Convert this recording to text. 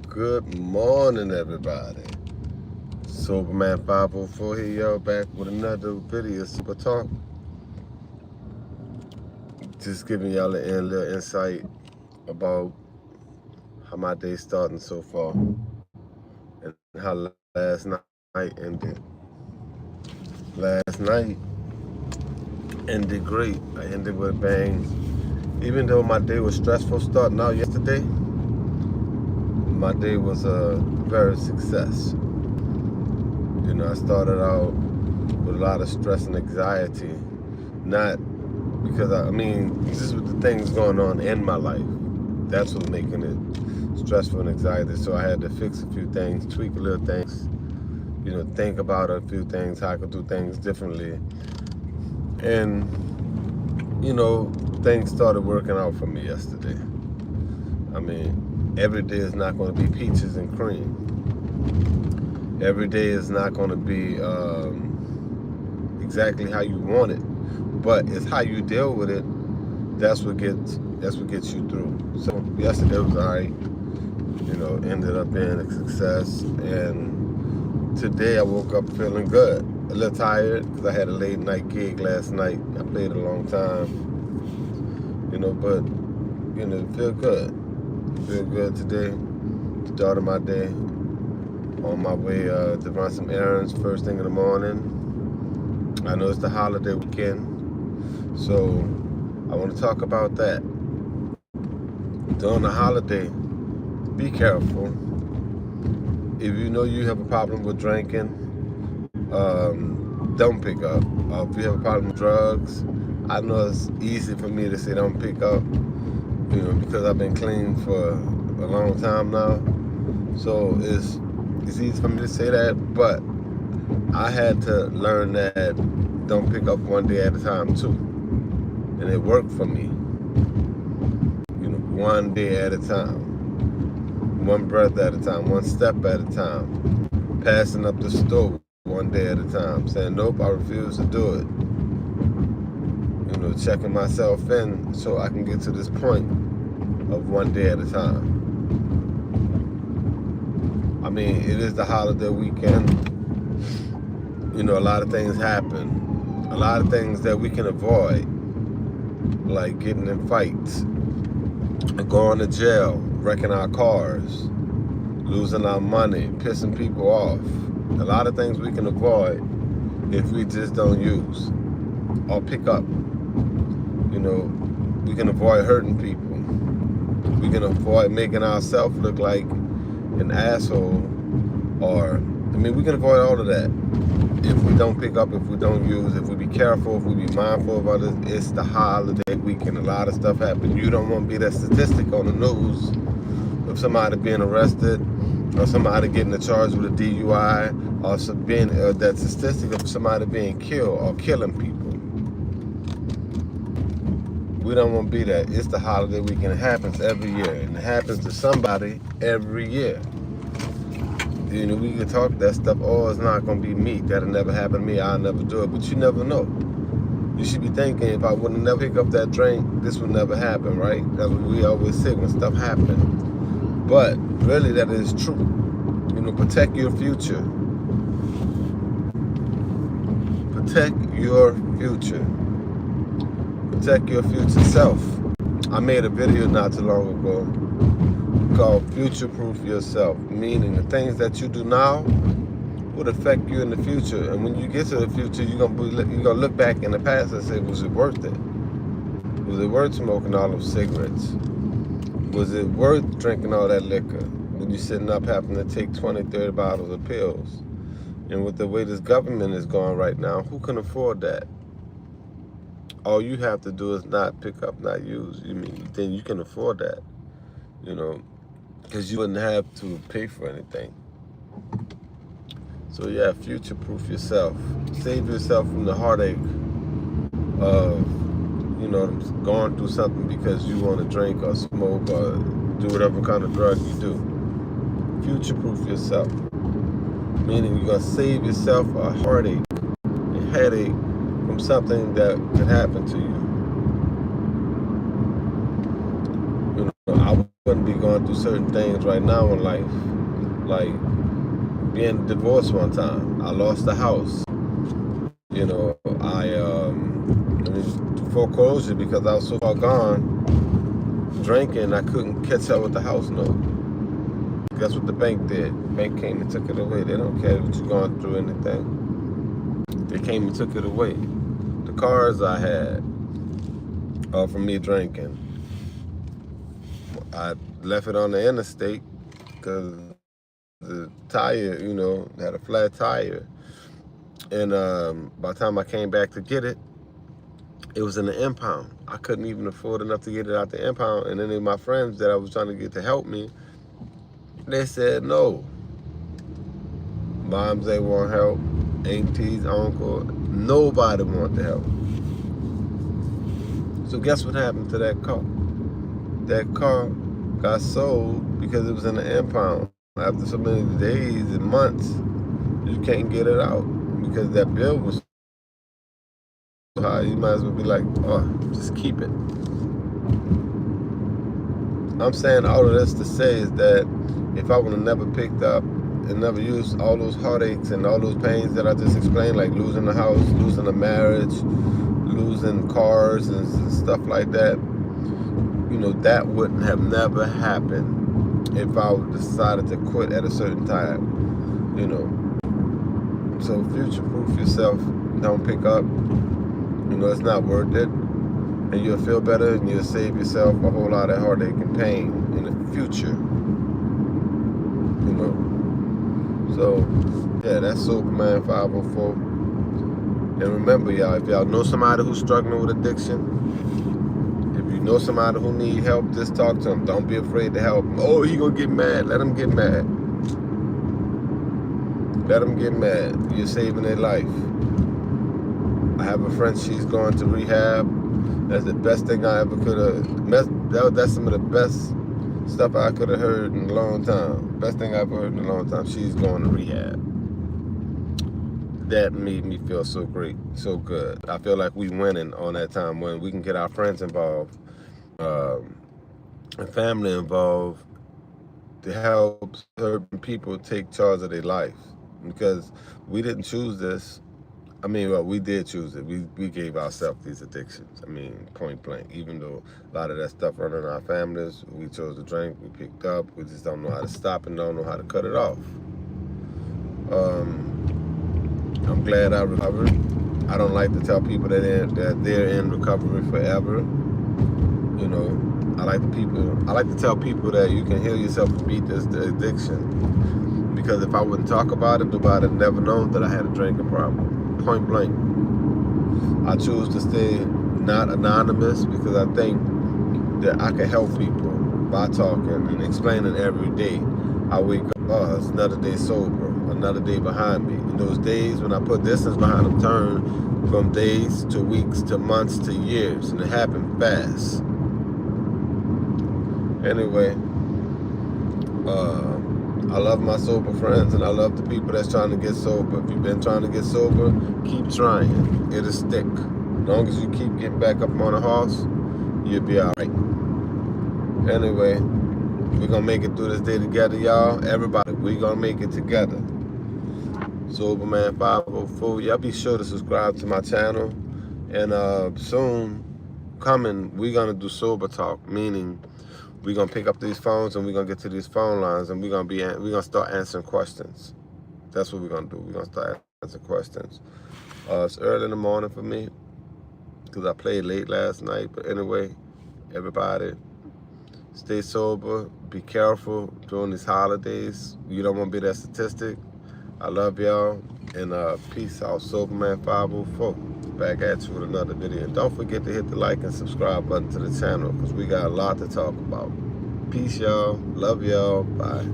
Good morning, everybody. Soberman 504 here, y'all, back with another video, Super Talk. Just giving y'all a little insight about how my day's starting so far and how last night ended. Last night ended great. I ended with a bang. Even though my day was stressful starting out yesterday, my day was a very success. I started out with a lot of stress and anxiety. Not because, just with the things going on in my life. That's what's making it stressful and anxiety. So I had to fix a few things, tweak a little things, think about a few things, how I could do things differently. And, things started working out for me yesterday. Every day is not going to be peaches and cream. Every day is not going to be exactly how you want it, but it's how you deal with it. That's what gets you through. So yesterday was alright. Ended up being a success, and today I woke up feeling good. A little tired because I had a late night gig last night. I played a long time, but feel good. Feel good today. Started my day. On my way to run some errands first thing in the morning. I know it's the holiday weekend, so I want to talk about that. During the holiday, be careful. If you know you have a problem with drinking, don't pick up. If you have a problem with drugs, I know it's easy for me to say don't pick up, because I've been clean for a long time now. So it's easy for me to say that, but I had to learn that don't pick up one day at a time too. And it worked for me. One day at a time. One breath at a time. One step at a time. Passing up the stove one day at a time. Saying, nope, I refuse to do it. Checking myself in so I can get to this point of one day at a time. It is the holiday weekend. A lot of things happen. A lot of things that we can avoid, like getting in fights, going to jail, wrecking our cars, losing our money, pissing people off. A lot of things we can avoid if we just don't use or pick up. We can avoid hurting people. We can avoid making ourselves look like an asshole, or we can avoid all of that if we don't pick up, if we don't use, if we be careful, if we be mindful of others. It's the holiday weekend. A lot of stuff happens. You don't want to be that statistic on the news of somebody being arrested or somebody getting charged with a DUI or being that statistic of somebody being killed or killing people. We don't want to be that. It's the holiday weekend. It happens every year, and it happens to somebody every year. We can talk that stuff. Oh, it's not going to be me. That'll never happen to me. I'll never do it. But you never know. You should be thinking, if I wouldn't never pick up that drink, this would never happen, right? That's what we always say when stuff happens. But really, that is true. Protect your future. Protect your future. Protect your future self. I made a video not too long ago called Future-Proof Yourself, meaning the things that you do now would affect you in the future. And when you get to the future, you're gonna look back in the past and say, was it worth it? Was it worth smoking all those cigarettes? Was it worth drinking all that liquor? When you're sitting up having to take 20, 30 bottles of pills? And with the way this government is going right now, who can afford that? All you have to do is not pick up, not use. Then you can afford that, because you wouldn't have to pay for anything. So yeah, future-proof yourself. Save yourself from the heartache of, going through something because you want to drink or smoke or do whatever kind of drug you do. Future-proof yourself. Meaning you're going to save yourself a heartache, a headache from something that could happen to you. I wouldn't be going going through certain things right now in life, like being divorced one time. I lost the house. You know, I mean, foreclosure because I was so far gone drinking, I couldn't catch up with the house note. Guess what the bank did? The bank came and took it away. They don't care what you're going through, anything. They came and took it away. The cars I had from me drinking, I left it on the interstate because the tire, you know, had a flat tire. And by the time I came back to get it, it was in the impound. I couldn't even afford enough to get it out the impound. And any of my friends that I was trying to get to help me, they said no. Moms, they want help. Aunties, uncle, nobody wanted to help. So guess what happened to that car? That car got sold because it was in the impound. After so many days and months, you can't get it out because that bill was so high. You might as well be like, oh, just keep it. I'm saying all of this to say is that if I would have never picked up and never used all those heartaches and all those pains that I just explained, like losing the house, losing a marriage, losing cars and stuff like that, you know, that wouldn't have never happened if I decided to quit at a certain time, you know. So future-proof yourself. Don't pick up. You know, it's not worth it. And you'll feel better and you'll save yourself a whole lot of heartache and pain in the future. You know. So, yeah, that's Soberman 504. And remember, y'all, if y'all know somebody who's struggling with addiction, if you know somebody who need help, just talk to them. Don't be afraid to help them. Oh, he gonna get mad. Let him get mad. Let them get mad. You're saving their life. I have a friend, she's going to rehab. That's the best thing I ever could have. That's some of the best stuff I could have heard in a long time. Best thing I've heard in a long time. She's going to rehab. That made me feel so great, so good. I feel like we winning on that time when we can get our friends involved, and family involved to help certain people take charge of their life. Because we didn't choose this. I mean, well, we did choose it. We gave ourselves these addictions. I mean, point blank. Even though a lot of that stuff running in our families, we chose to drink, we picked up. We just don't know how to stop and don't know how to cut it off. I'm glad I recovered. I don't like to tell people that they're in recovery forever. You know, I like to tell people that you can heal yourself and beat this addiction. Because if I wouldn't talk about it, nobody would never known that I had a drinking problem. Point blank. I choose to stay not anonymous because I think that I can help people by talking and explaining every day. I wake up, oh, it's another day sober, another day behind me. And those days when I put distance behind them turn from days to weeks to months to years, and it happened fast. Anyway, I love my sober friends and I love the people that's trying to get sober. If you've been trying to get sober, keep trying. It'll stick. As long as you keep getting back up on the horse, you'll be all right. Anyway, we're going to make it through this day together, y'all. Everybody, we're going to make it together. Soberman 504. Y'all be sure to subscribe to my channel. And soon coming, we're going to do sober talk, meaning we're going to pick up these phones and we're going to get to these phone lines and we're going to start answering questions. That's what we're going to do. We're going to start answering questions. It's early in the morning for me because I played late last night. But anyway, everybody, stay sober. Be careful during these holidays. You don't want to be that statistic. I love y'all. And peace out. Soberman 504. Back at you with another video. And don't forget to hit the like and subscribe button to the channel because we got a lot to talk about. Peace, y'all. Love y'all. Bye.